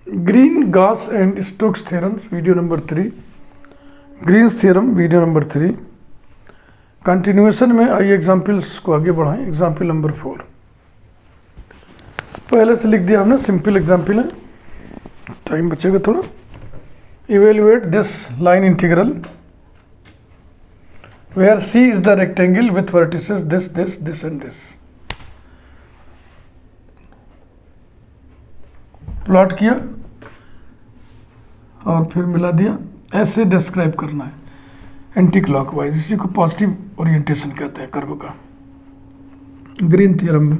Green Gauss and Stokes theorem video number 3, Green's theorem video number 3। Continuation में आइए examples को आगे बढ़ाएं। एग्जाम्पल नंबर 4 पहले से लिख दिया हमने, सिंपल एग्जाम्पल है, टाइम बचेगा थोड़ा। Evaluate this line integral where C is the rectangle with vertices this this this and this. Plot किया और फिर मिला दिया, ऐसे डिस्क्राइब करना है एंटी क्लॉकवाइज। इसी को पॉजिटिव ओरिएंटेशन कहते हैं कर्व का, ग्रीन थ्योरम में।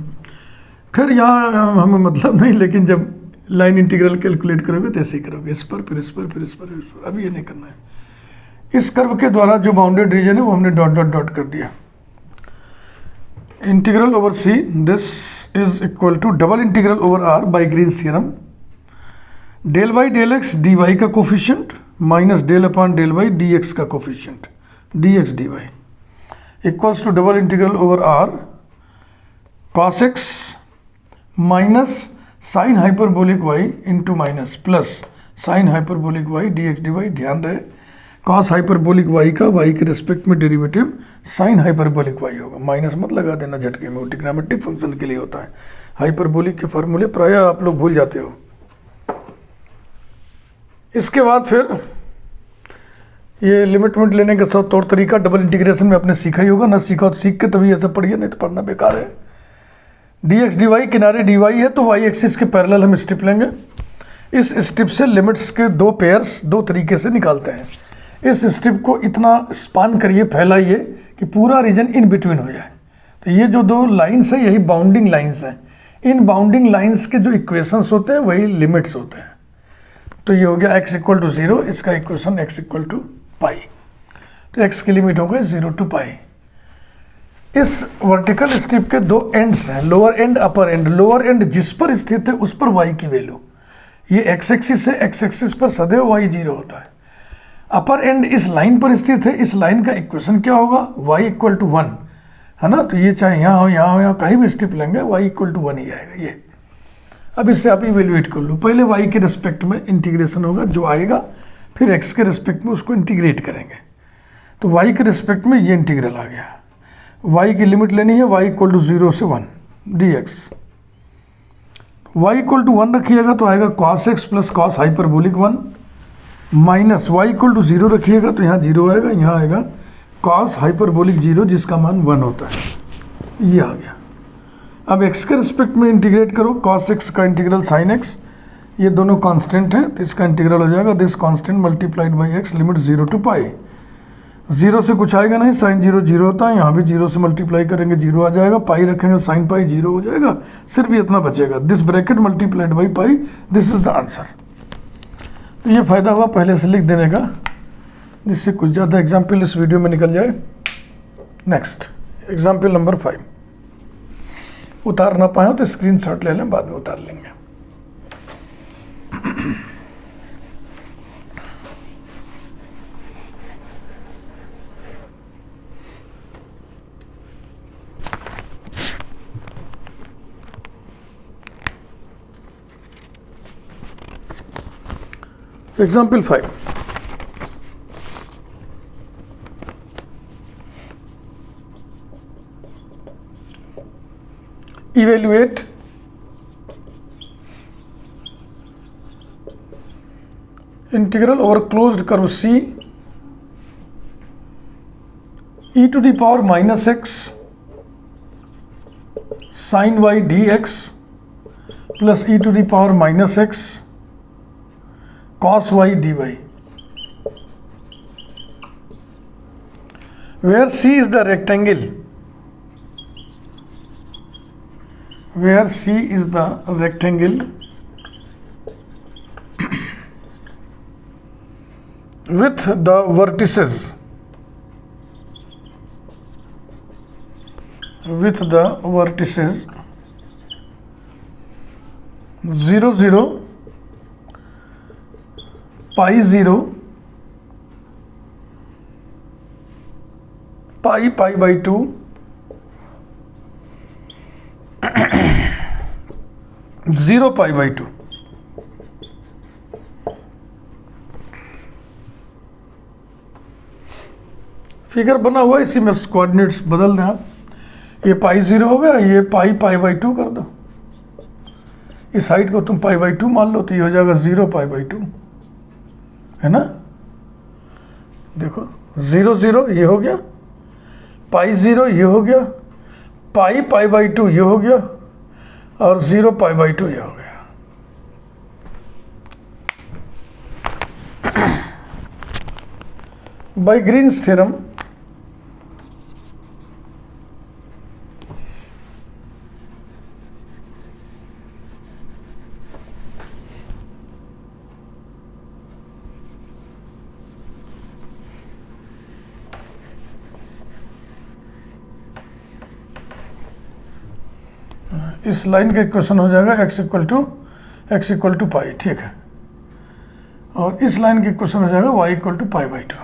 खैर यहाँ हमें मतलब नहीं, लेकिन जब लाइन इंटीग्रल कैलकुलेट करोगे तो ऐसे ही करोगे, इस पर फिर इस पर फिर इस पर फिर इस पर। अभी ये नहीं करना है। इस कर्व के द्वारा जो बाउंडेड रीजन है वो हमने डॉट डॉट डॉट कर दिया। Integral over C this is equal to double integral over R by Green's theorem, del by del x d y का coefficient minus del upon del by d x का coefficient d x d y equals to double integral over R cos x minus sine hyperbolic y into minus plus sine hyperbolic y d x d y. ध्यान रहे, cos hyperbolic y का y के respect में derivative sign hyperbolic Y होगा। Minus मत लगा देना झटके में, वो ट्रिग्नोमेट्रिक फंक्शन के लिए होता है। हाइपरबोलिक के फार्मूले प्रायः आप लोग भूल जाते हो। इसके बाद फिर ये लिमिट लेने का सब तौर तरीका डबल इंटीग्रेशन में आपने सीखा ही होगा। ना सीखा तो सीख के तभी ऐसा पढ़िए, नहीं तो पढ़ना बेकार है। डी एक्स डी वाई किनारे डी वाई है तो वाई एक्सिस के पैरेलल हम स्ट्रिप लेंगे। इस स्ट्रिप से लिमिट्स के दो पेयर्स दो तरीके से निकालते हैं। इस स्ट्रिप को इतना स्पान करिए, फैलाइए कि पूरा रीजन इन बिटवीन हो जाए। तो ये जो दो लाइन्स हैं यही बाउंडिंग लाइन्स हैं। इन बाउंडिंग लाइन्स के जो इक्वेशंस होते हैं वही लिमिट्स होते हैं। तो ये हो गया x इक्वल टू 0, इसका इक्वेशन x इक्वल टू पाई। तो x की लिमिट हो गई 0 टू पाई। इस वर्टिकल स्ट्रिप के दो एंड्स हैं, lower and upper and. Lower and जिस पर स्थित है उस पर y की वैल्यू, ये x एक्सिस है, x एक्सिस पर सदैव y 0 होता है। अपर एंड इस लाइन पर स्थित है, इस लाइन का इक्वेशन क्या होगा, y इक्वल टू 1 है ना। तो ये चाहे यहाँ हो यहाँ हो, यहाँ कहीं भी स्ट्रिप लेंगे y इक्वल टू 1 ही आएगा। ये अब इससे आप इवेल्युएट कर लो। पहले y के रिस्पेक्ट में इंटीग्रेशन होगा जो आएगा, फिर x के रिस्पेक्ट में उसको इंटीग्रेट करेंगे। तो y के रिस्पेक्ट में ये इंटीग्रल आ गया। y की लिमिट लेनी है, y इक्वल टू 0 से 1 dx। y इक्वल टू 1 रखिएगा तो आएगा cos x plus cos hyperbolic 1 minus y equal to 0 रखिएगा तो यहाँ 0 आएगा, यहाँ आएगा cos हाइपरबोलिक 0 जिसका मान 1 होता है। ये आ गया। अब x के रिस्पेक्ट में इंटीग्रेट करो, cos x का इंटीग्रल sin x, ये दोनों कांस्टेंट हैं तो इसका इंटीग्रल हो जाएगा this constant multiplied by x limit 0 to pi. 0 से कुछ आएगा नहीं, sin 0 0 होता है, यहाँ भी 0 से मल्टीप्लाई करेंगे 0 आ जाएगा, पाई रखेंगे sin पाई 0 हो जाएगा, सिर्फ इतना बचेगा this bracket multiplied by pi, this is the answer. तो ये फ़ायदा हुआ पहले से लिख देने का, जिससे कुछ ज़्यादा एग्जाम्पल इस वीडियो में निकल जाए। Next example number 5। उतार ना पाए तो स्क्रीनशॉट ले लें, बाद में उतार लेंगे। Example 5। Evaluate integral over closed curve C e to the power minus x sin y dx plus e to the power minus x cos y dy, where C is the rectangle, where C is the rectangle with the vertices 0 0 pi 0 pi pi by 2 0 pi by 2। Figure बना हुआ है, इसी में coordinates बदल दें आप। ये पाई 0 हो गया, ये पाई/2 कर दो। इस हाइट को तुम पाई/2 मान लो, तो ये हो जाएगा 0 पाई/2, है ना। देखो 0 0 ये हो गया, पाई 0 ये हो गया, पाई/2 ये हो गया, और 0 पाई/2 ये हो गया। बाय ग्रीन्स थ्योरम इस लाइन का इक्वेशन हो जाएगा x इक्वल टू पाई, ठीक है। और इस लाइन का इक्वेशन हो जाएगा y इक्वल टू पाई/2।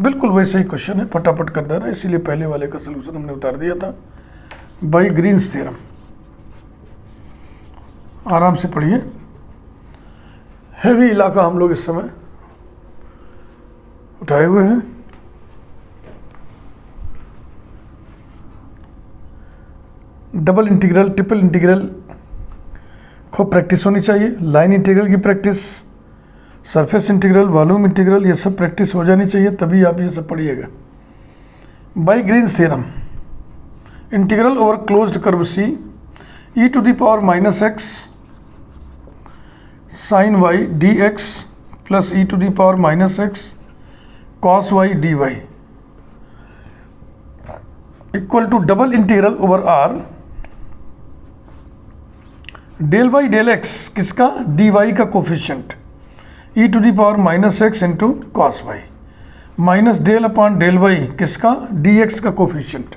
बिल्कुल वैसे ही क्वेश्चन है, फटाफट कर देना, इसीलिए पहले वाले का सलूशन हमने उतार दिया था। बाय ग्रीन्स थ्योरम, आराम से पढ़िए। हैवी इलाका हम लोग इस समय उठाए हुए हैं। डबल इंटीग्रल, ट्रिपल इंटीग्रल को प्रैक्टिस होनी चाहिए। लाइन इंटीग्रल की practice, surface integral, volume integral, ये सब प्रैक्टिस हो जानी चाहिए, तभी आप ये सब पढ़िएगा। By Green's theorem, integral over closed curve C e⁻⁻x sin y dx plus e⁻⁻x cos y dy equal to double integral over R del by del x, किसका, dy का coefficient, e⁻⁻x into cos y, minus del upon del y, किसका, dx का coefficient,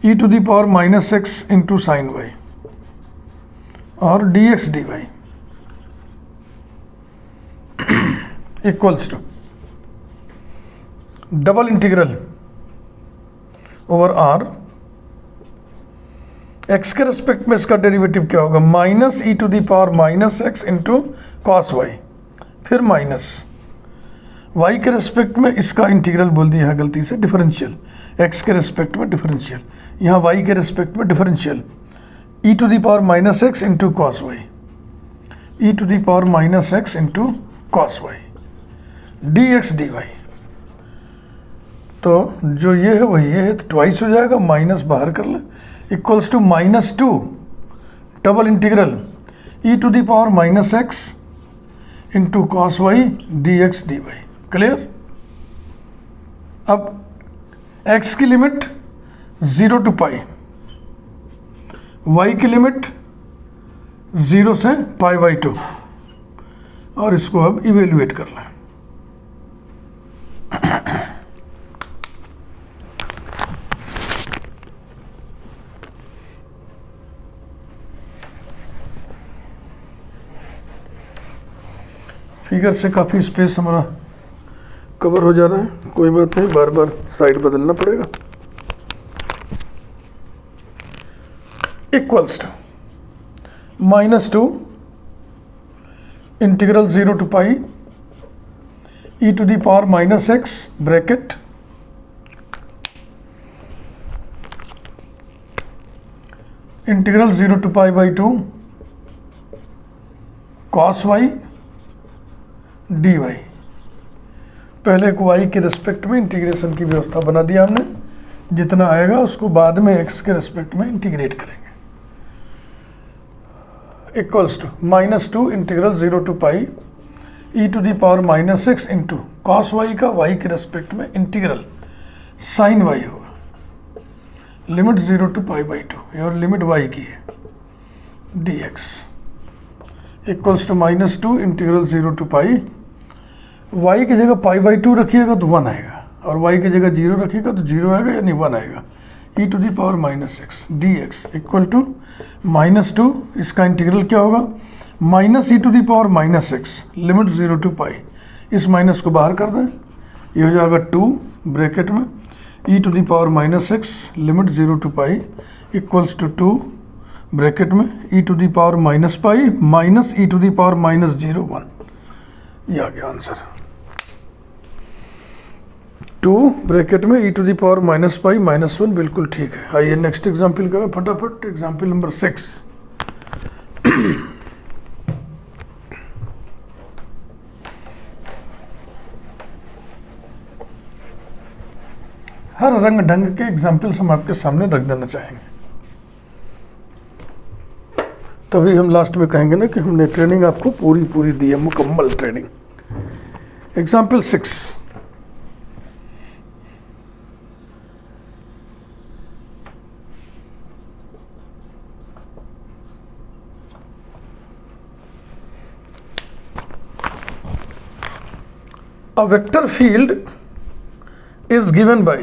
e⁻⁻x into sine y, और dx dy equals to double integral over R, x के respect में इसका derivative क्या होगा, minus e⁻⁻x into cos y, फिर minus y के रेस्पेक्ट में इसका इंटीग्रल बोल दिया है गलती से, डिफरेंशियल, x के रेस्पेक्ट में डिफरेंशियल, यहाँ y के रेस्पेक्ट में differential, e⁻⁻x into cos y, e⁻⁻x into cos y, dx dy। तो जो ये है वही ये है, तो ट्वाइस हो जाएगा, माइनस बाहर कर ले, equals to -2 double integral e⁻⁻x into cos y dx dy। Clear. अब x की लिमिट 0 टू पाई, y की लिमिट 0 से पाई/2, और इसको अब इवेल्युएट कर लें। फिगर से काफ़ी स्पेस हमारा कवर हो जा रहा है, कोई बात नहीं, बार बार साइड बदलना पड़ेगा। Equals to -2 integral 0 to pi e⁻⁻x bracket integral 0 to पाई/2 कॉस वाई dy। पहले एक y के रिस्पेक्ट में इंटीग्रेशन की व्यवस्था बना दिया हमने, जितना आएगा उसको बाद में x के रिस्पेक्ट में इंटीग्रेट करेंगे। Equals to -2 integral 0 to pi e⁻⁻x into cos y का y के रिस्पेक्ट में इंटीग्रल साइन वाई होगा, लिमिट 0 टू पाई/2 और लिमिट y की है, dx equals to -2 integral 0 to pi, y की जगह पाई/2 रखिएगा तो 1 आएगा, और y की जगह 0 रखिएगा तो 0 आएगा, यानी 1 आएगा, e⁻⁻x dx इक्वल टू -2, इसका इंटीग्रल क्या होगा, माइनस e⁻⁻x लिमिट 0 टू पाई, इस माइनस को बाहर कर दें, ये हो जाएगा 2 ब्रैकेट में e⁻⁻x limit 0 to pi equals to 2 bracket में e⁻⁻ माइनस e⁻−0 1। ये आ गया आंसर। 2 ब्रैकेट में e to the power minus pi minus 1, बिल्कुल ठीक है। आइए नेक्स्ट एग्जाम्पल करें फटाफट। Example number 6। हर रंग ढंग के एग्जाम्पल्स हम आपके सामने रख देना चाहेंगे, तभी हम लास्ट में कहेंगे ना कि हमने ट्रेनिंग आपको पूरी दी है, मुकम्मल training. Example 6। A vector field is given by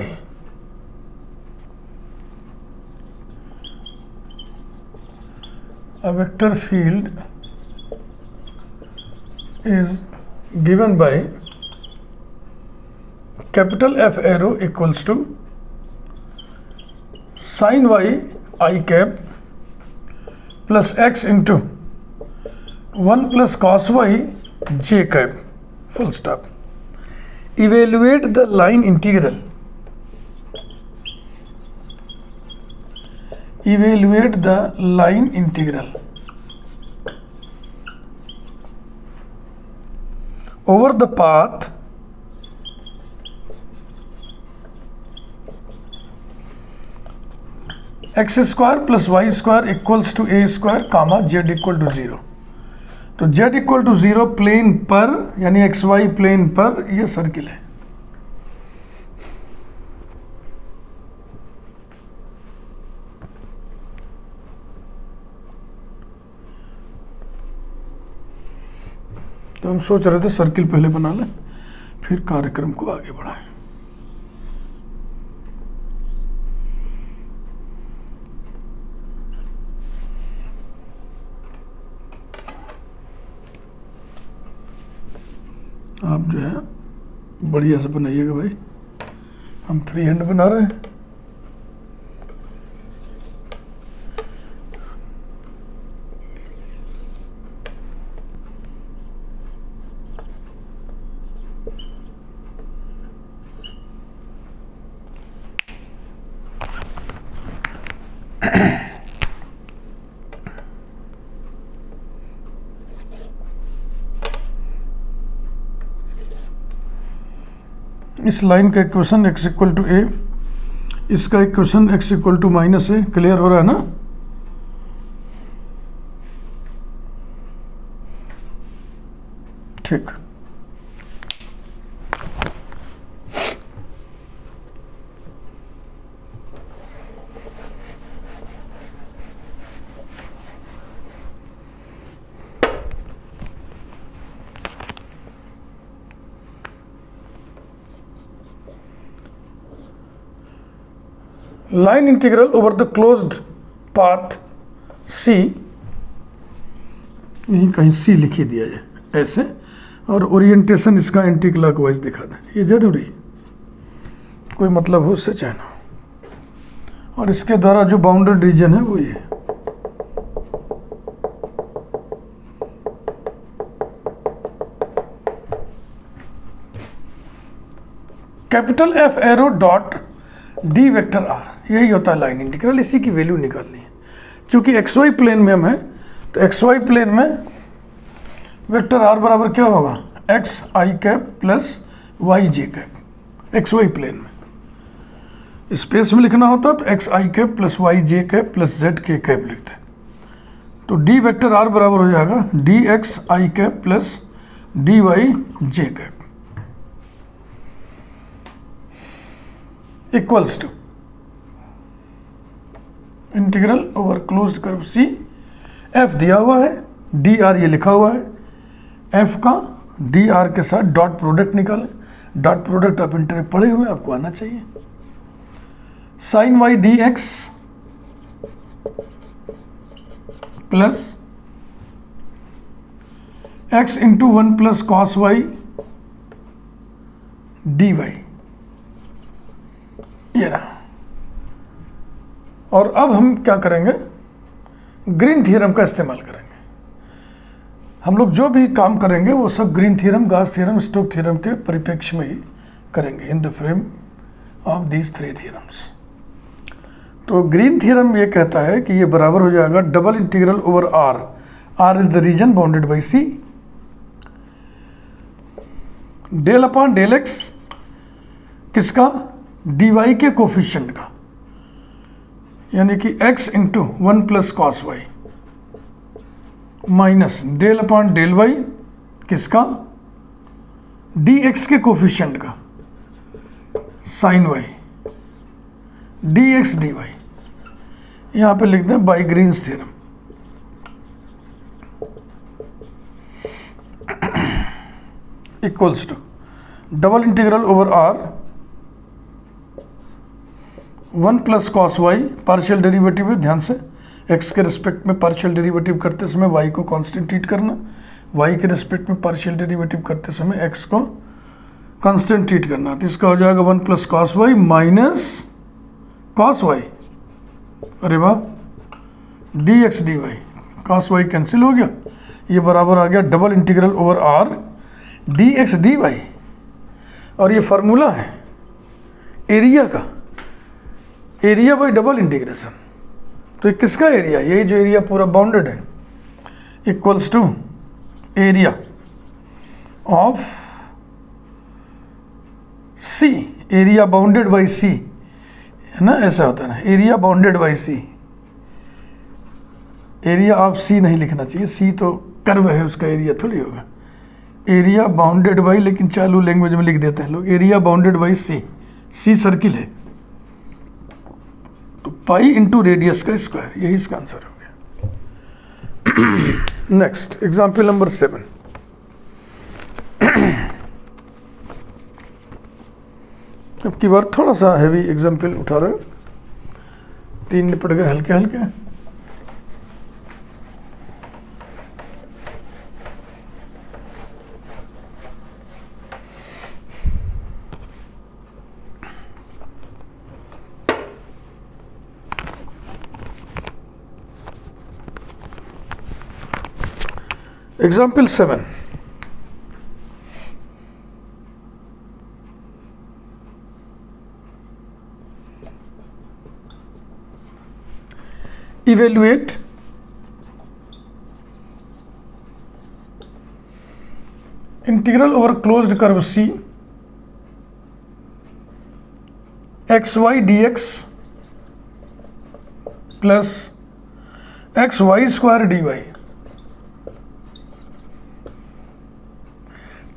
capital F arrow equals to sin y I cap plus x into 1 plus cos y j cap, full stop. Evaluate the line integral. Over the path x square plus y square equals to a square comma z equal to 0। तो z equal to 0 plane पर, यानी x y plane पर ये circle है। तो हम सोच रहे थे सर्किल पहले बना लें, फिर कार्यक्रम को आगे बढ़ाएं। आप जो है बढ़िया से बनाइएगा भाई, हम फ्री हैंड बना रहे हैं। इस लाइन का equation x equal to a, इसका equation x equal to minus a. Clear हो रहा है ना? ठीक। Line integral over the closed path C, यहीं कहीं C लिखी दिया जाए ऐसे, और ओरिएंटेशन इसका एंटी क्लॉकवाइज दिखा दें। ये जरूरी, कोई मतलब हो उससे चाहे ना। और इसके द्वारा जो बाउंडेड रीजन है वो ये। Capital F arrow dot d vector r, यही होता है लाइन इंटीग्रल। इसी की वैल्यू निकालनी है। चूंकि एक्स वाई प्लेन में हम है, तो एक्स वाई प्लेन में वेक्टर आर बराबर क्या होगा? X i cap plus y j cap. X y plane में स्पेस में लिखना होता तो x i cap plus y j cap plus z k cap लिखते। तो डी वेक्टर आर बराबर हो जाएगा d x i cap plus d y j cap equals to integral over closed curve C. F दिया हुआ है, D R ये लिखा हुआ है। एफ का डी आर के साथ डॉट प्रोडक्ट निकालें। डॉट प्रोडक्ट आप इंटर पढ़े हुए, आपको आना चाहिए। Sine y d x plus x into 1 plus cos y d y, ये रहा। और अब हम क्या करेंगे? ग्रीन थ्योरम का इस्तेमाल करेंगे। हम लोग जो भी काम करेंगे वो सब Green theorem, Gauss theorem, Stokes theorem के परिप्रेक्ष्य में ही करेंगे in the frame of these three theorems. तो ग्रीन थ्योरम ये कहता है कि ये बराबर हो जाएगा double integral over R, R is the region bounded by C, del upon del x किसका, डी वाई के कोफिशिएंट का, यानी कि x into 1 plus cos y minus del upon del y किसका, डी एक्स के कोफिशिएंट का sine y d x d y, यहां पे लिख दें by Green's theorem. Equals to double integral over R 1 plus cos y, partial derivative है, ध्यान से x के रिस्पेक्ट में पार्शियल डेरिवेटिव करते समय y को कांस्टेंट ट्रीट करना, y के रिस्पेक्ट में पार्शियल डेरिवेटिव करते समय x को कांस्टेंट ट्रीट करना। तो इसका हो जाएगा 1 plus cos y minus cos y, अरे वाह, d x d y, cos y cancel हो गया, ये बराबर आ गया double integral over R d x d y. और ये फार्मूला है एरिया का, एरिया बाई डबल इंटीग्रेशन। तो ये किसका एरिया, यही जो एरिया पूरा बाउंडेड है, equals to area of C, area bounded by C, है ना, ऐसा होता है ना, area bounded by C, area of C नहीं लिखना चाहिए, सी तो कर्व है, उसका एरिया थोड़ी होगा, एरिया बाउंडेड बाई, लेकिन चालू लैंग्वेज में लिख देते हैं लोग, area bounded by C, C circle है, तो पाई इंटू रेडियस का स्क्वायर, यही इसका आंसर हो गया। Next example number 7। अब की बार थोड़ा सा हैवी एग्जाम्पल उठा रहे हो, 3 निपट गए हल्के हल्के। Example 7. Evaluate integral over closed curve C xy dx plus xy square dy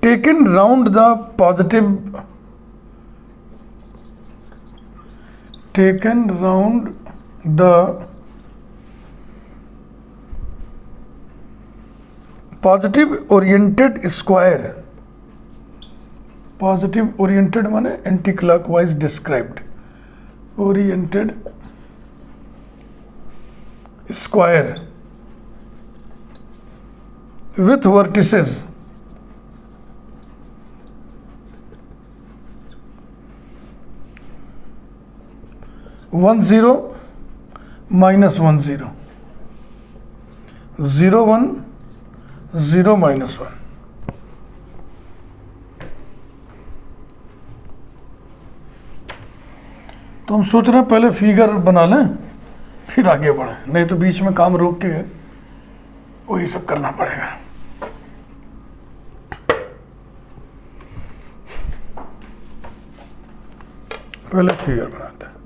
taken round the positive, taken round the positive oriented square, positive oriented माने anti clockwise described, oriented square with vertices one zero minus 1 0 0 1 0 minus 1। तो हम सोच रहे हैं पहले figure बना लें फिर आगे बढ़ें, नहीं तो बीच में काम रोक के वही सब करना पड़ेगा। पहले फिगर बनाते हैं।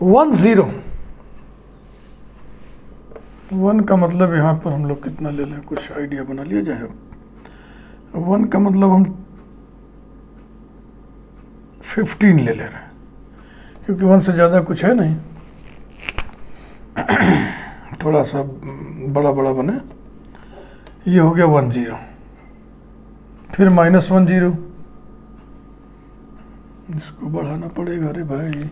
वन जीरो, वन का मतलब यहाँ पर हम लोग कितना ले लें, कुछ आइडिया बना लिया जाए। वन का मतलब हम 15 ले रहे हैं, क्योंकि 1 से ज़्यादा कुछ है नहीं, थोड़ा सा बड़ा बड़ा बने। ये हो गया 1 0, फिर माइनस 1 0, इसको बढ़ाना पड़ेगा। अरे भाई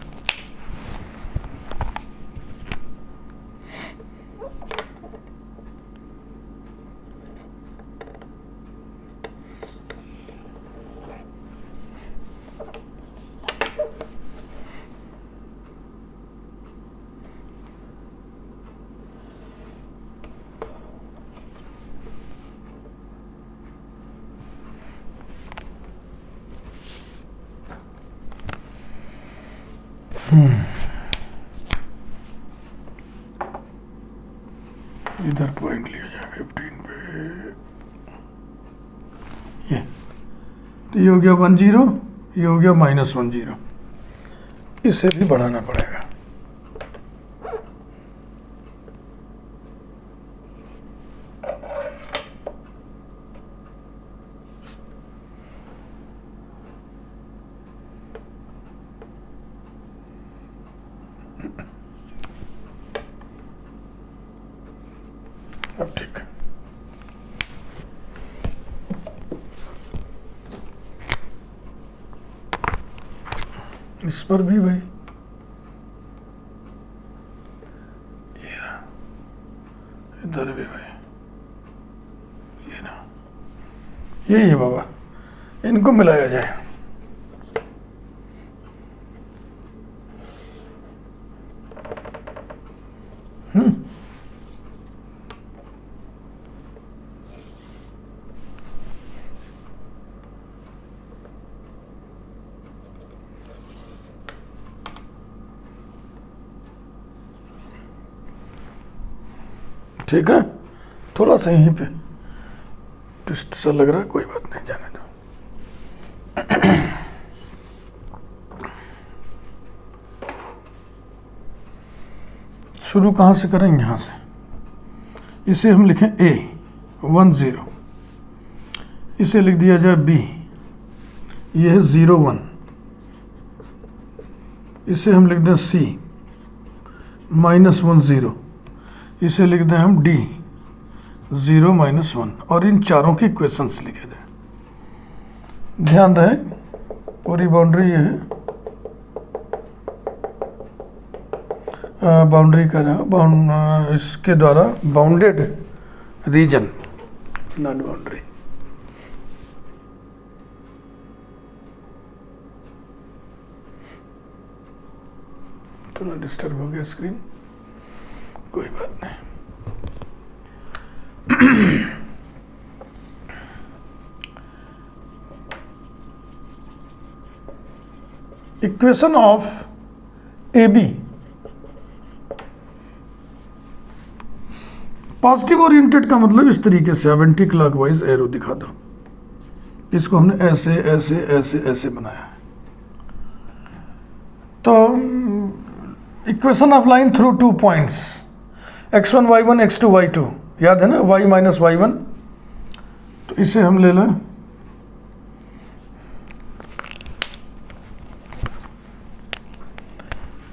इधर पॉइंट लिया जाए 15 पे, ये तो ये हो गया 10, ये हो गया -10, इससे भी बढ़ाना पड़ेगा। अब ठीक है, इस पर भी भाई ये रहा, इधर भी भाई ये रहा, यही है बाबा, इनको मिलाया जाए। ठीक है, थोड़ा सा यहीं पे ट्विस्ट सा लग रहा है, कोई बात नहीं, जाने दो। शुरू कहाँ से करेंगे? यहाँ से। इसे हम लिखें A 10, इसे लिख दिया जाए B, ये है 0 1, इसे हम लिख दें C -10, इसे लिख दें हम D 0 -1, और इन चारों की इक्वेशंस लिखे दें। ध्यान रहे पूरी बाउंड्री ये है, बाउंड्री का इसके द्वारा बाउंडेड रीजन, नॉट बाउंड्री। थोड़ा डिस्टर्ब हो गया स्क्रीन, कोई बात नहीं। Equation of A B, positive oriented का मतलब इस तरीके से अब एंटी क्लॉकवाइज एरो दिखा दो। इसको हमने ऐसे ऐसे ऐसे ऐसे बनाया है। तो equation of line through 2 points x1 y1 x2 y2, याद है ना, y - y1। तो इसे हम ले लें,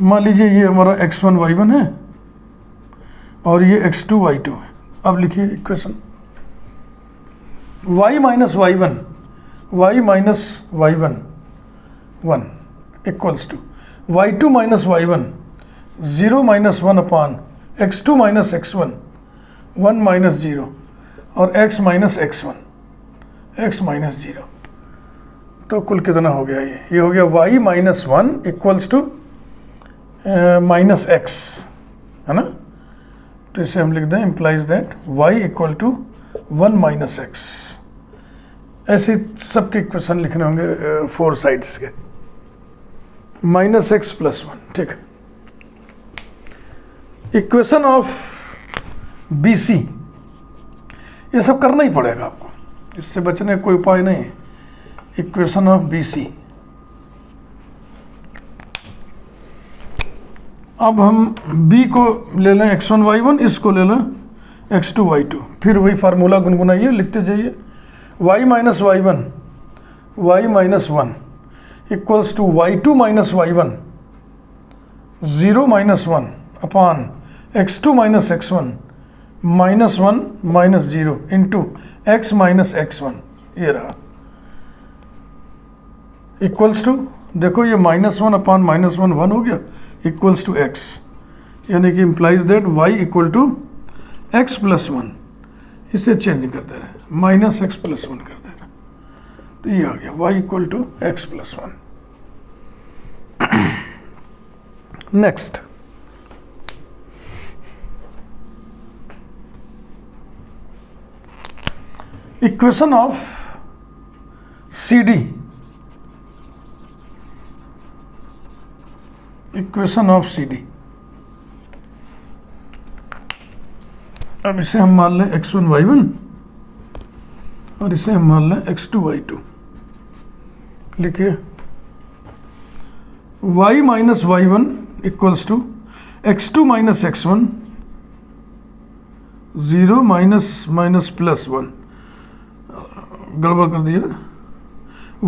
मान लीजिए ये हमारा x1 y1 है और ये x2 y2 है। अब लिखिए equation y - y1 1 equals to y2 - y1 0 - 1 upon x2 - x1 1 - 0 और x - x1 x - 0। तो कुल कितना हो गया? ये हो गया y - 1 इक्वल्स टू -x, है ना। तो इसे हम लिख दें implies that y equal to 1 - x। ऐसे सबके इक्वेशन लिखने होंगे 4 साइड्स के, -x + 1, ठीक है। इक्वेशन ऑफ BC, ये सब करना ही पड़ेगा आपको, इससे बचने का कोई उपाय नहीं है। इक्वेशन ऑफ BC, अब हम B को ले लें x1 y1, इसको ले लें x2 y2, फिर वही फार्मूला गुनगुनाइए, लिखते जाइए y - y1 equals to y2 - y1 0 - 1 upon x2 - x1 -1 - 0 into x - x1, ये रहा इक्वल्स टू, देखो ये -1 अपान -1 1 हो गया, इक्वल्स टू x, यानी कि implies that y equal to x + 1। इसे चेंज कर दे रहे हैं, -x + 1 कर दे रहे हैं, तो ये आ गया y equal to x + 1। Next, equation of CD, equation of C D. अब इसे हम मान लें x1 y1 और इसे हम मान लें x2 y2। लिखिए y minus y1 equals to x2 minus x1, 0 minus minus plus 1, गड़बड़ कर दिया।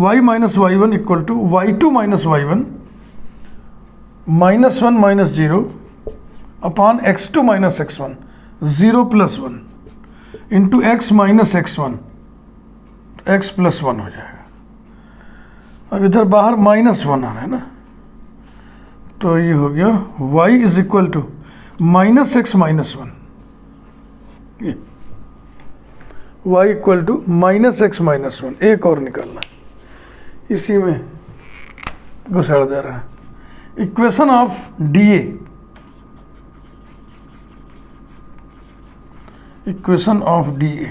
y minus y1 equal to y2 minus y1 minus 1 minus 0 upon x2 minus x1 0 plus 1 into x minus x1, x plus 1 हो जाएगा। अब इधर बाहर minus 1 आ रहा है ना, तो ये हो गया y is equal to minus x minus 1, ये y equal to minus x minus 1। एक और निकालना, इसी में घुसाड़ दे रहा है। Equation of DA, equation of DA।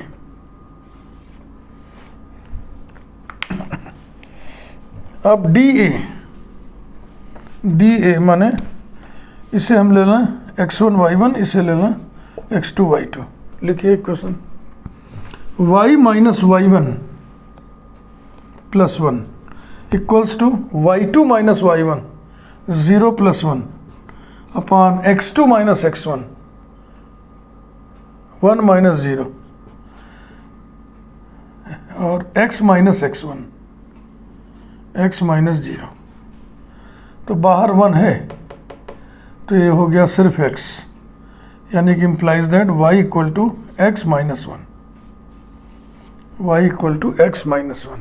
अब DA माने इसे हम ले लें x1 y1, इसे ले लें x2 y2। लिखिए equation y minus y1 plus 1 equals to y2 minus y1 0 plus 1 upon x2 minus x1 1 minus 0 और x minus x1 x minus 0। तो बाहर 1 है, तो ये हो गया सिर्फ x, यानी कि implies that y equal to x minus 1, y equal to x minus 1।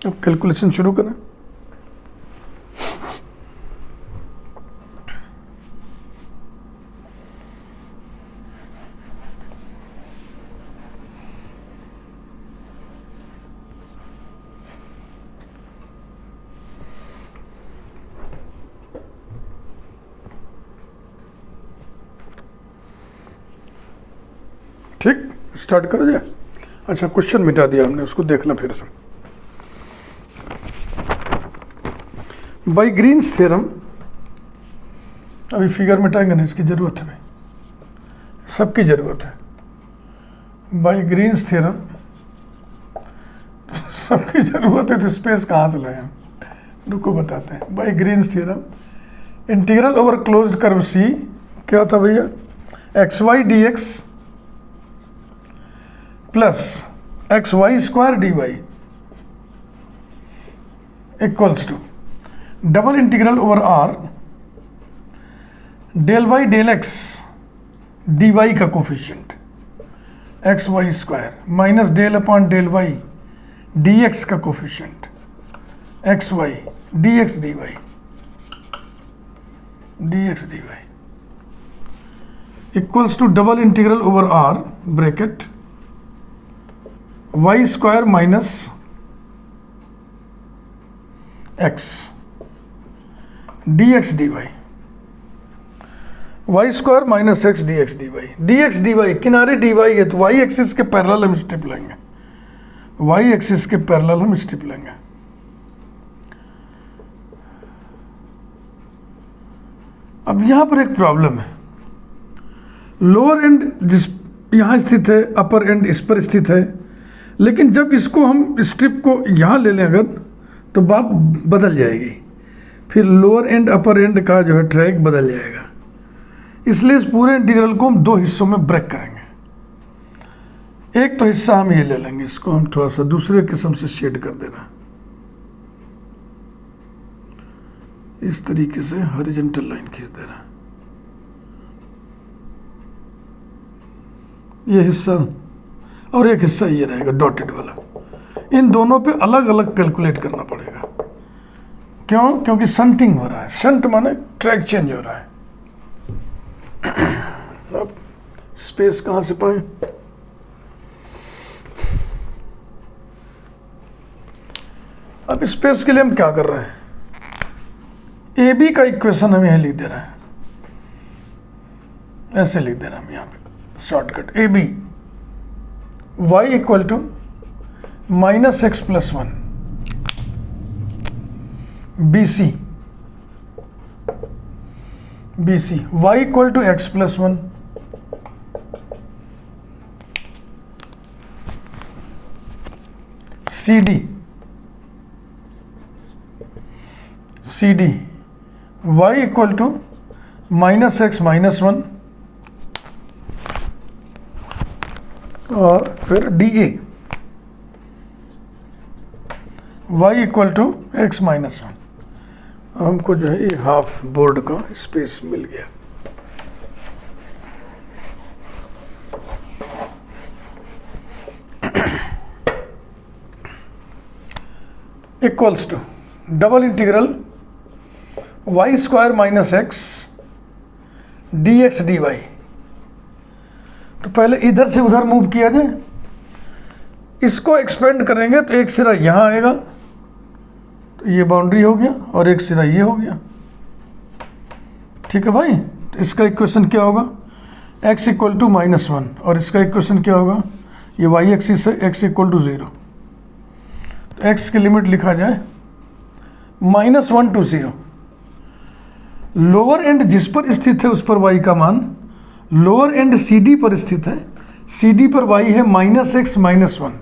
अब कैलकुलेशन शुरू करें। ठीक, स्टार्ट करो जाए। अच्छा, क्वेश्चन मिटा दिया हमने, उसको देखना फिर से। बाई ग्रीन्स थ्योरम, अभी फिगर मिटाएंगे ना, इसकी ज़रूरत है भाई, सबकी ज़रूरत है। बाई ग्रीन्स थ्योरम सबकी ज़रूरत है, तो स्पेस कहाँ से लाए हम, रुको बताते हैं। By Green's theorem integral over closed curve C क्या था भैया, XY dx plus XY square dy equals to double integral over R del by del x dy का coefficient XY square minus del upon del y dx का coefficient XY dx dy equals to double integral over R bracket y square minus x dx dy, y square minus x dx dy किनारे dy है, तो y axis के parallel हम step लेंगे, y axis के parallel हम step लेंगे। अब यहाँ पर एक प्रॉब्लम है, लोअर एंड जिस यहाँ स्थित है, अपर एंड इस पर स्थित है, लेकिन जब इसको हम स्ट्रिप को यहाँ ले लें अगर, तो बात बदल जाएगी, फिर लोअर एंड अपर एंड का जो है ट्रैक बदल जाएगा। इसलिए इस पूरे इंटीग्रल को हम दो हिस्सों में ब्रेक करेंगे। एक तो हिस्सा हम ये ले लेंगे, इसको हम थोड़ा सा दूसरे किस्म से शेड कर देना, इस तरीके से हॉरिजॉन्टल लाइन खींच देना। ये हिस्सा और एक हिस्सा ये रहेगा डॉटेड वाला। इन दोनों पे अलग अलग कैलकुलेट करना पड़ेगा। क्यों? क्योंकि शंटिंग हो रहा है। शंट माने ट्रैक चेंज हो रहा है। अब स्पेस कहाँ से पाए? अब स्पेस के लिए हम क्या कर रहे हैं, ए बी का इक्वेशन हम यहाँ लिख दे रहे हैं, ऐसे लिख दे रहे हैं हम यहाँ पे shortcut, A B y equal to minus x plus one, B C y equal to x plus one, C D y equal to minus x minus one, और फिर D A y equal to x minus one. हमको जो है ये half board का space मिल गया। Equals to double integral y square minus x d x d y. तो पहले इधर से उधर मूव किया जाए, इसको एक्सपेंड करेंगे तो एक सिरा यहाँ आएगा, तो ये बाउंड्री हो गया, और एक सिरा ये हो गया। ठीक है भाई, तो इसका इक्वेशन क्या होगा, x equal to minus one, और इसका इक्वेशन क्या होगा, ये y एक्सिस है, x इक्वल टू ज़ीरो। तो x की लिमिट लिखा जाए -1 to 0। लोअर एंड जिस पर स्थित है उस पर y का मान, लोअर एंड CD पर स्थित है, CD पर y है -x minus one.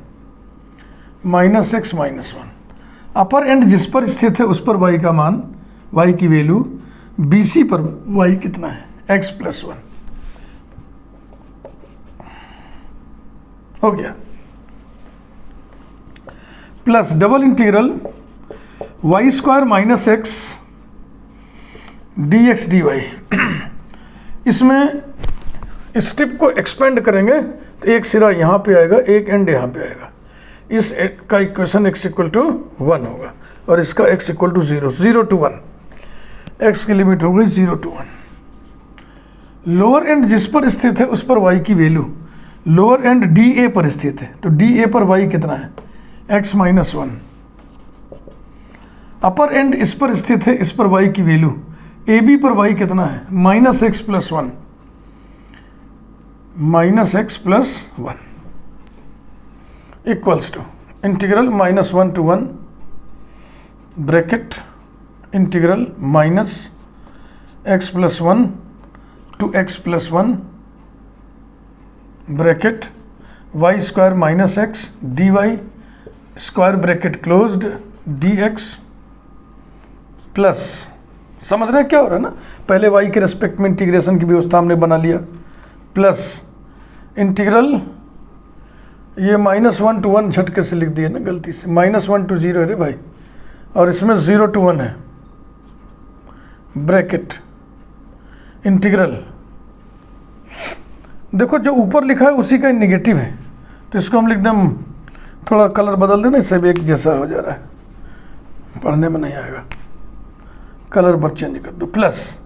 Upper and जिस पर स्थित है उस पर y का मान, y की वैल्यू, BC पर y कितना है, x प्लस वन। हो गया, plus double integral y square minus x d x d y. इसमें स्ट्रिप को एक्सपेंड करेंगे तो एक सिरा यहाँ पे आएगा, एक एंड यहाँ पे आएगा। इस का इक्वेशन x इक्वल टू 1 होगा, और इसका x equal to 0, 0 to 1। x की लिमिट हो गई 0 to 1। लोअर एंड जिस पर स्थित है उस पर y की value, lower and D A पर स्थित है, तो डी ए पर y कितना है, x minus one. Upper end इस पर स्थित है, इस पर y की वैल्यू, ए बी पर y कितना है, -x plus one, -x plus one, equals to integral -1 to 1 bracket integral -x plus one to x plus one bracket y square minus x d y square bracket closed d x plus, समझ रहे हैं क्या हो रहा है ना, पहले y के रेस्पेक्ट में इंटीग्रेशन की व्यवस्था हमने बना लिया, प्लस इंटीग्रल ये -1 to 1 झटके से लिख दिया ना गलती से, -1 to 0 है भाई, और इसमें 0 to 1 है, ब्रैकेट इंटीग्रल, देखो जो ऊपर लिखा है उसी का नेगेटिव है, तो इसको हम लिख दें, थोड़ा कलर बदल देना, इससे भी एक जैसा हो जा रहा है, पढ़ने में नहीं आएगा, कलर पर चेंज कर दो, plus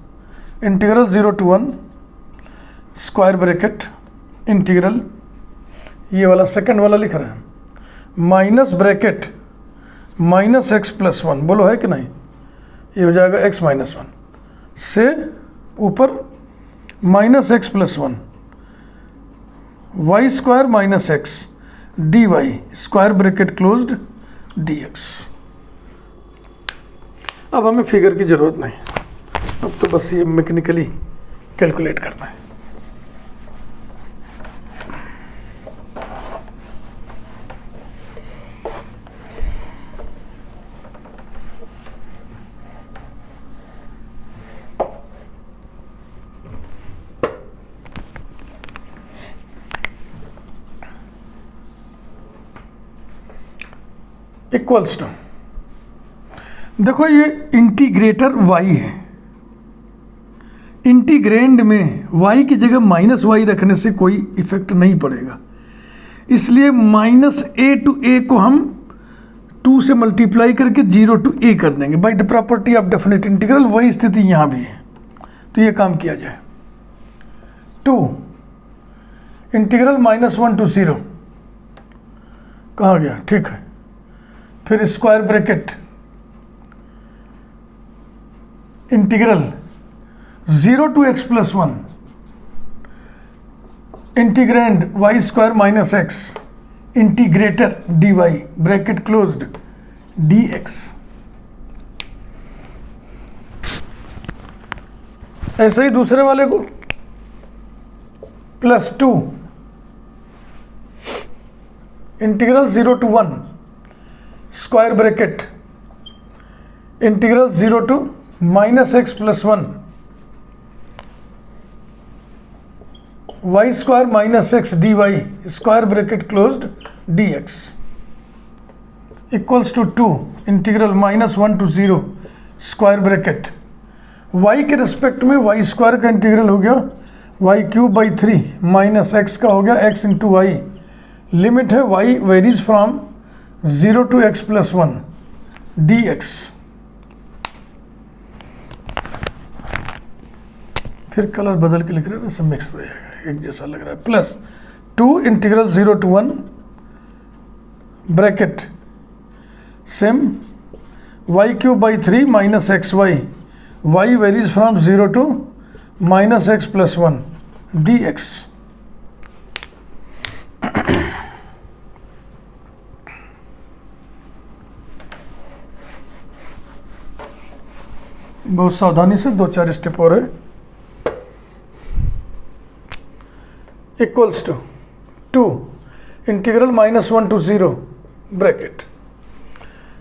integral 0 to 1 square bracket integral, ये वाला सेकंड वाला लिख रहे हैं, minus bracket -x plus one, बोलो है कि नहीं, ये हो जाएगा x माइनस वन, से ऊपर -x plus one, y square minus x d y square bracket closed d x. अब हमें फिगर की ज़रूरत नहीं, अब तो बस ये मैकेनिकली कैलकुलेट करना है। इक्वल्स टू, देखो ये इंटीग्रेटर y है, इंटीग्रेंड में y की जगह -y रखने से कोई इफेक्ट नहीं पड़ेगा, इसलिए -a to a को हम 2 से मल्टीप्लाई करके 0 to a कर देंगे by the property of definite integral. वही स्थिति यहाँ भी है, तो ये काम किया जाए। 2 इंटीग्रल -1 to 0 कहाँ गया, ठीक है, फिर square bracket integral 0 to x plus 1 integrand y square minus x integrator d y bracket closed d x. ऐसे ही दूसरे वाले को +2 integral 0 to 1 square bracket integral 0 to -x + 1 y square minus x d y square bracket closed d x equals to 2 integral -1 to 0 square bracket y के respect में y square का integral हो गया y³/3 माइनस x का हो गया x into Y. Limit है y varies from 0 to x + 1 dx। फिर कलर बदल के लिख रहे हैं ना, सब मिक्स हो जाएगा, एक जैसा लग रहा है। +2 integral 0 to 1 bracket same y³/3 minus xy y varies from 0 to -x + 1 dx। बहुत सावधानी से 2-4 स्टेप और है। Equals to 2 integral -1 to 0 bracket.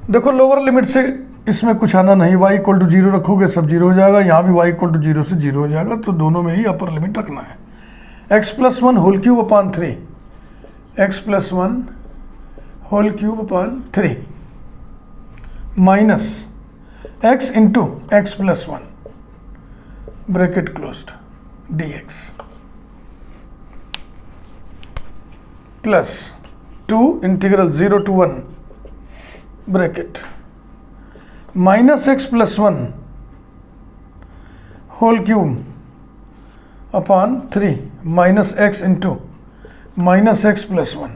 देखो लोअर लिमिट से इसमें कुछ आना नहीं, y = 0 रखोगे सब 0 हो जाएगा, यहाँ भी y = 0 से 0 हो जाएगा, तो दोनों में ही अपर लिमिट रखना है। x + 1 3 x + 1 3 minus x into x + 1 bracket closed dx +2 integral 0 to 1 bracket -x + 1 3 minus x into -x + 1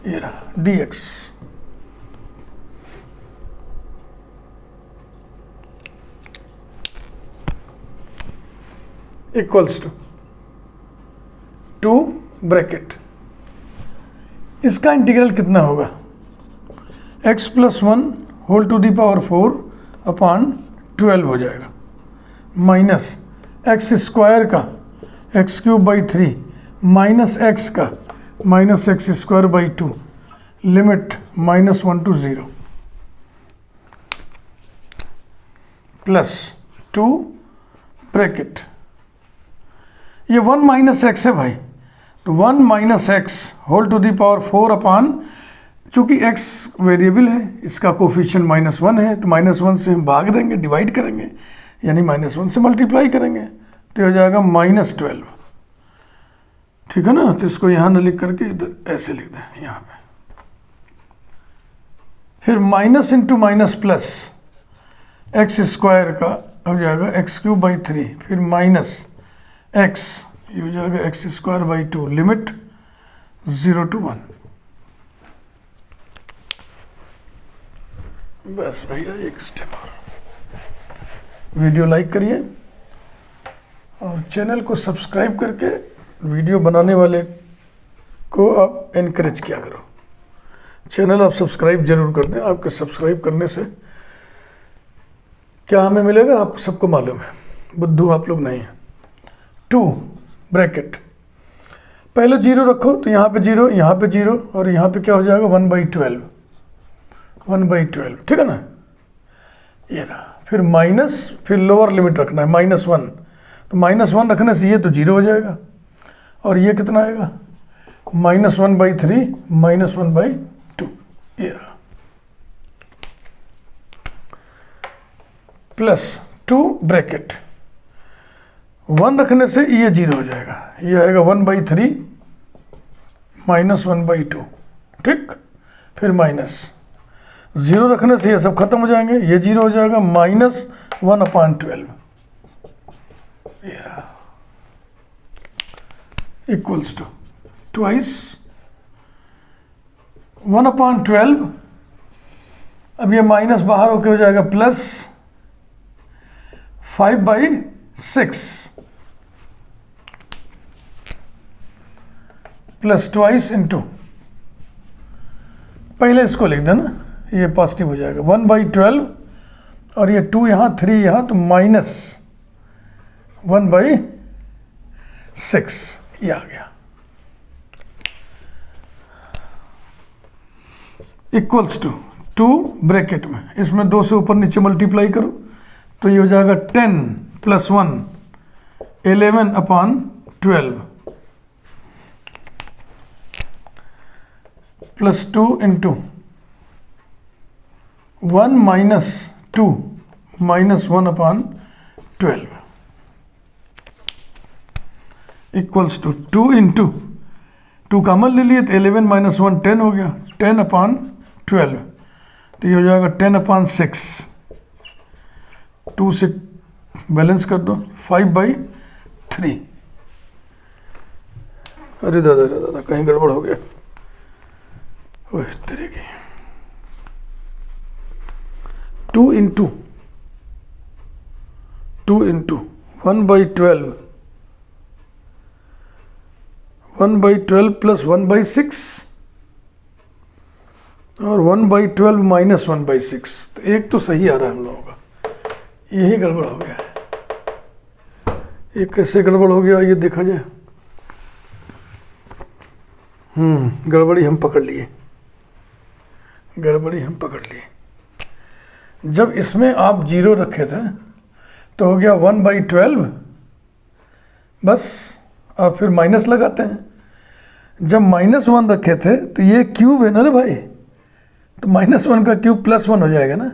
ये रहा dx। Equals to 2 bracket. इसका इंटीग्रल कितना होगा x + 1 4/12 हो जाएगा, माइनस x² का x³/3 माइनस x का -x²/2 लिमिट -1 to 0 +2 ब्रैकेट। ये 1 - x है भाई, तो 1 - x (4) चूँकि x वेरिएबल है, इसका कोफिशिएंट -1 है, तो -1 से हम भाग देंगे, डिवाइड करेंगे, यानी -1 से मल्टीप्लाई करेंगे, तो हो जाएगा -12। ठीक है ना, तो इसको यहाँ न लिख करके इधर ऐसे लिख दें यहाँ पे। फिर minus into minus plus x² का हो जाएगा x³/3, फिर माइनस x, ये हो जाएगा x²/2 लिमिट 0 to 1। बस भैया एक स्टेप और। वीडियो लाइक करिए और चैनल को सब्सक्राइब करके वीडियो बनाने वाले को आप इनकरेज किया करो। चैनल आप सब्सक्राइब जरूर कर दें, आपके सब्सक्राइब करने से क्या हमें मिलेगा आपको सबको मालूम है, बुद्धू आप लोग नहीं हैं। 2 ब्रैकेट, पहले 0 रखो, तो यहाँ पे 0, यहाँ पे 0 और यहाँ पे क्या हो जाएगा 1/12, 1/12, ठीक है ना, ये रहा। फिर माइनस, फिर लोअर लिमिट रखना है -1, तो -1 रखने से ये तो 0 हो जाएगा, और ये कितना आएगा -1/3 -1/2, ये रहा, +2 ब्रैकेट। 1 रखने से ये 0 हो जाएगा, ये आएगा 1/3 -1/2, ठीक। फिर माइनस 0 रखने से ये सब खत्म हो जाएंगे, ये 0 हो जाएगा, -1/12, इक्वल्स टू ट्वाइस 1/12। अब ये माइनस बाहर होके हो जाएगा प्लस 5/6 प्लस ट्वाइस इंटू, पहले इसको लिख देना, ये पॉजिटिव हो जाएगा, 1/12 और ये 2 यहाँ 3 यहाँ, तो माइनस 1/6 ये आ गया, इक्वल्स टू 2 ब्रैकेट में, इसमें 2 से ऊपर नीचे मल्टीप्लाई करो तो ये हो जाएगा 10 + 1 11/12 plus 2 into 1 - 2 -1/12 equals to 2 into 2 common ले लिए तो 11 - 1 10 हो गया, 10/12 तो ये हो जाएगा 10/6, 2 से बैलेंस कर दो, 5/3। अरे दादा कहीं गड़बड़ हो गया, ओह तेरे की, 2 इंटू 1/12 प्लस 1/6 और 1/12 माइनस 1/6, तो एक तो सही आ रहा है हम लोगों का, यही गड़बड़ हो गया है। ये कैसे गड़बड़ हो गया ये देखा जाए। गड़बड़ी हम पकड़ लिए, जब इसमें आप 0 रखे थे तो हो गया 1/12 बस, और फिर माइनस लगाते हैं। जब -1 रखे थे तो ये क्यूब है ना रे भाई, तो -1 का क्यूब +1 हो जाएगा ना,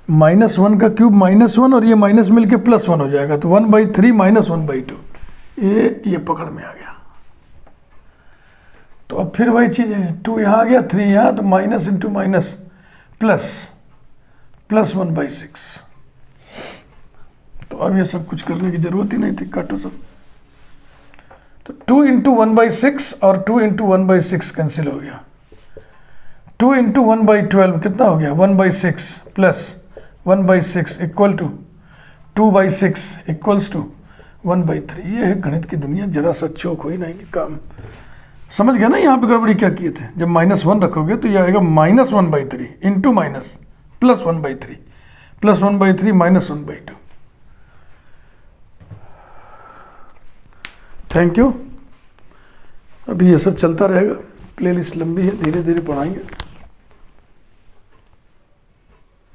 -1 का क्यूब -1 और ये माइनस मिलके +1 हो जाएगा, तो 1/3 - 1/2, ये पकड़ में आ गया। तो अब फिर वही चीज़ है, 2 यहाँ आ गया, 3 यहाँ, तो माइनस इंटू माइनस प्लस 1/6। तो अब ये सब कुछ करने की जरूरत ही नहीं थी, काटो सब। तो 2 इंटू 1/6 और 2 इंटू 1/6 कैंसिल हो गया, 2 इंटू 1/12 कितना हो गया, 1/6 plus 1/6 equal to 2/6 equals to 1/3। ये है गणित की दुनिया, जरा सा चौक हुई नहीं कि काम समझ गया ना। यहाँ पे गड़बड़ी क्या किए थे, जब -1 रखोगे तो ये आएगा -1/3 into minus plus 1/3 plus 1/3 minus 1/2। Thank you. अभी ये सब चलता रहेगा, प्लेलिस्ट लंबी है, धीरे धीरे पढ़ाएंगे।